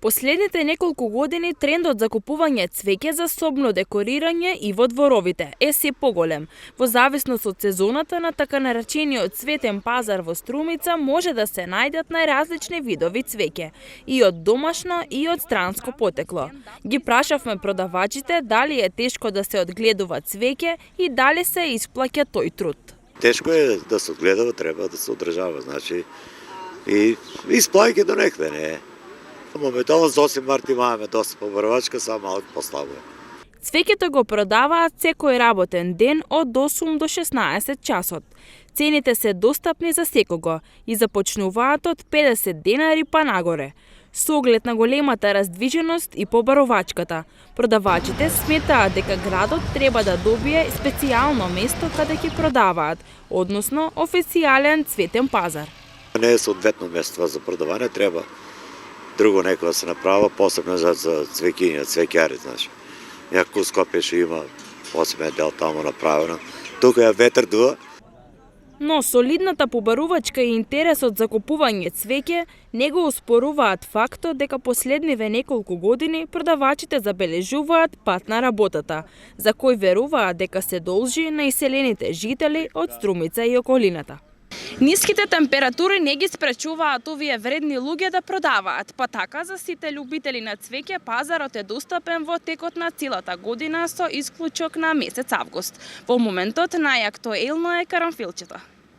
Последните неколку години трендот за купување цвеќе за собно декорирање и во дворовите е се поголем. Во зависност од сезоната на така наречениот цветен пазар во Струмица може да се најдат најразлични видови цвеќе, и од домашно и од странско потекло. Ги прашавме продавачите дали е тешко да се одгледува цвеќе и дали се исплаќа тој труд. Тешко е да се одгледува, треба да се одржава, значи и исплаќа до некаде не е. Моментално за 8 март имаме доста побарвачка, само малку послабо. Цвеќето го продаваат секој работен ден од 8 до 16 часот. Цените се достапни за секого и започнуваат од 50 денари па нагоре. Со оглед на големата раздвиженост и побаровачката, продавачите сметаат дека градот треба да добие специјално место каде ќе продаваат, односно официјален цветен пазар. Не е соодветно место за продавање, треба друго некој да се направи, посебно за цвеќиња, цвеќари, значи. Някој Скопје ќе има посебен дел таму направено. Тука е ветер дува. Но солидната побарувачка и интересот за купување цвеќе не го успоруваат фактот дека последниве неколку години продавачите забележуваат пат на работата, за кој веруваат дека се должи на иселените жители од Струмица и околината. Ниските температури не ги спречуваат овие вредни луѓе да продаваат, па така за сите љубители на цвеќе пазарот е достапен во текот на целата година со исклучок на месец август. Во моментот најактуелно е карамфилчето.